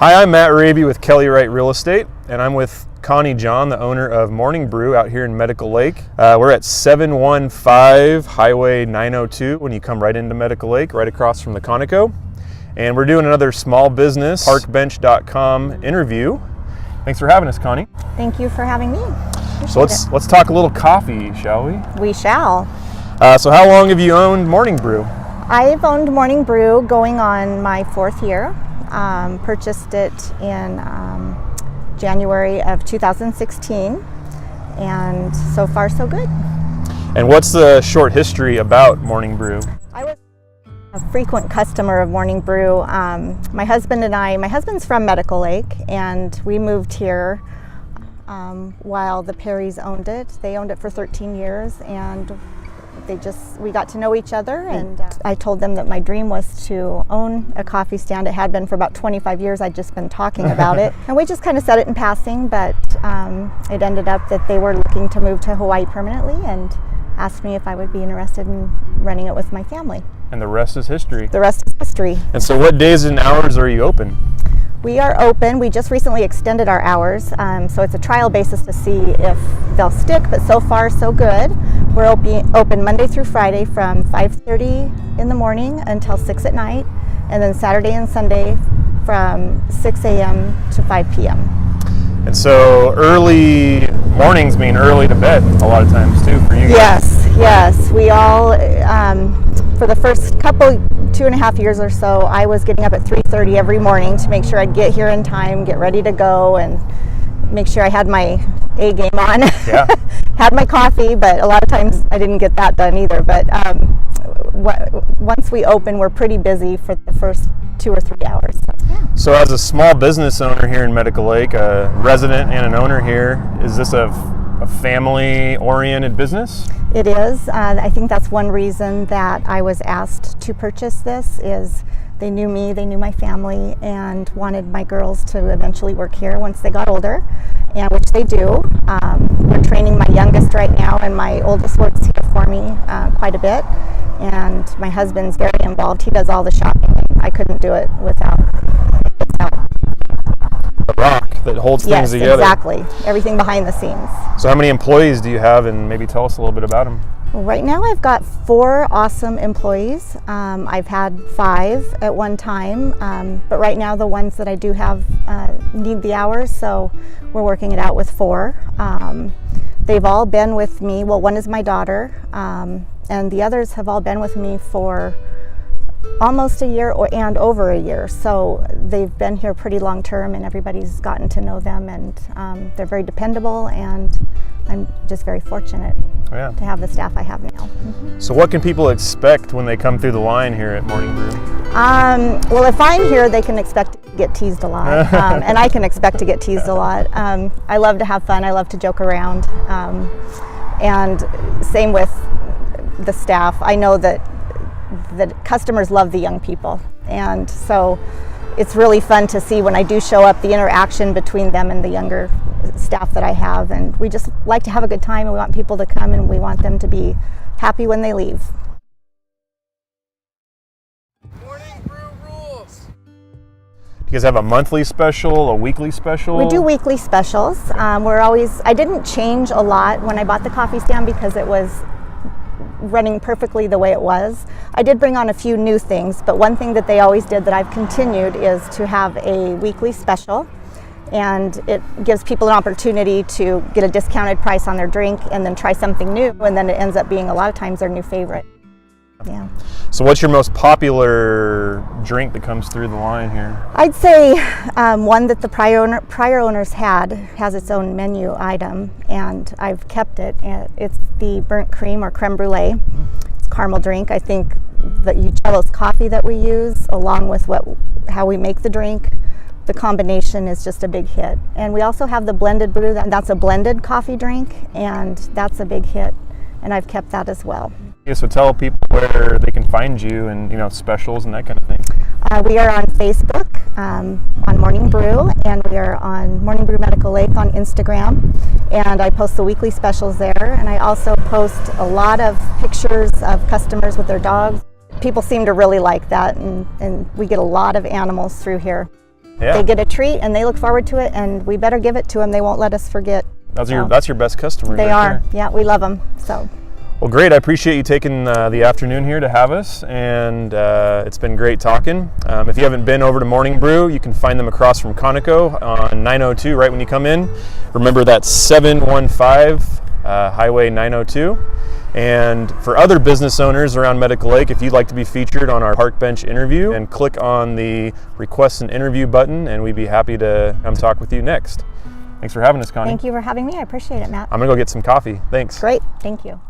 Hi, I'm Matt Raby with Kelly Wright Real Estate, and I'm with Connie John, the owner of Morning Brew out here in Medical Lake. We're at 715 Highway 902 when you come right into Medical Lake, right across from the Conoco. And we're doing another small business, Parkbench.com interview. Thanks for having us, Connie. Thank you for having me. So let's talk a little coffee, shall we? We shall. So how long have you owned Morning Brew? I've owned Morning Brew going on my 4th year. Purchased it in January of 2016, and so far so good. And what's the short history about Morning Brew? I was a frequent customer of Morning Brew. My husband's from Medical Lake, and we moved here while the Perrys owned it. They owned it for 13 years, and we got to know each other, and I told them that my dream was to own a coffee stand. It had been for about 25 years. I'd just been talking about it, and we just kind of said it in passing, but it ended up that they were looking to move to Hawaii permanently and asked me if I would be interested in running it with my family. And the rest is history. The rest is history. And so what days and hours are you open? We are open. We just recently extended our hours, so it's a trial basis to see if they'll stick, but so far so good. We're open Monday through Friday from 5:30 in the morning until 6 at night, and then Saturday and Sunday from 6 a.m. to 5 p.m. And so early mornings mean early to bed a lot of times too for you guys. Yes. We all, for the first couple, 2.5 years or so, I was getting up at 3:30 every morning to make sure I'd get here in time, get ready to go, and make sure I had my A game on. Yeah. Had my coffee, but a lot of times I didn't get that done either. But once we open, we're pretty busy for the first 2 or 3 hours. So as a small business owner here in Medical Lake, a resident and an owner here, is this a family-oriented business? It is. I think that's one reason that I was asked to purchase this is they knew me, they knew my family, and wanted my girls to eventually work here once they got older, and which they do. We're training my youngest right now, and my oldest works here for me quite a bit. And my husband's very involved. He does all the shopping, and I couldn't do it without his help. The rock that holds things together. Yes, exactly. Everything behind the scenes. So how many employees do you have, and maybe tell us a little bit about them? Right now I've got 4 awesome employees. I've had 5 at one time, but right now the ones that I do have need the hours, so we're working it out with 4. They've all been with me. Well, one is my daughter, and the others have all been with me for almost a year and over a year. So they've been here pretty long term, and everybody's gotten to know them, and they're very dependable, and I'm just very fortunate to have the staff I have now. Mm-hmm. So what can people expect when they come through the line here at Morning Brew? Well, if I'm here, they can expect to get teased a lot, and I can expect to get teased a lot. I love to have fun. I love to joke around, and same with the staff. I know that customers love the young people, and so it's really fun to see when I do show up, the interaction between them and the younger staff that I have, and we just like to have a good time, and we want people to come, and we want them to be happy when they leave. Morning Brew rules. Do you guys have a monthly special, a weekly special? We do weekly specials. I didn't change a lot when I bought the coffee stand because it was running perfectly the way it was. I did bring on a few new things, but one thing that they always did that I've continued is to have a weekly special, and it gives people an opportunity to get a discounted price on their drink and then try something new, and then it ends up being a lot of times their new favorite. Yeah. So what's your most popular drink that comes through the line here? I'd say one that the prior owners has its own menu item, and I've kept it. It's the burnt cream or creme brulee. It's a caramel drink. I think the Ugello's coffee that we use, along with how we make the drink, the combination is just a big hit. And we also have the blended brew. That's a blended coffee drink, and that's a big hit. And I've kept that as well. Yeah, so tell people where they can find you and specials and that kind of thing. We are on Facebook on Morning Brew, and we are on Morning Brew Medical Lake on Instagram, and I post the weekly specials there, and I also post a lot of pictures of customers with their dogs. People seem to really like that, and we get a lot of animals through here. Yeah. They get a treat and they look forward to it, and we better give it to them. They won't let us forget. That's So, your best customer. They right are. there. Yeah, we love them. So. Well, great. I appreciate you taking the afternoon here to have us, and it's been great talking. If you haven't been over to Morning Brew, you can find them across from Conoco on 902 right when you come in. Remember, that's 715 Highway 902. And for other business owners around Medical Lake, if you'd like to be featured on our Parkbench interview, and click on the Request an Interview button, and we'd be happy to come talk with you next. Thanks for having us, Connie. Thank you for having me. I appreciate it, Matt. I'm going to go get some coffee. Thanks. Great. Thank you.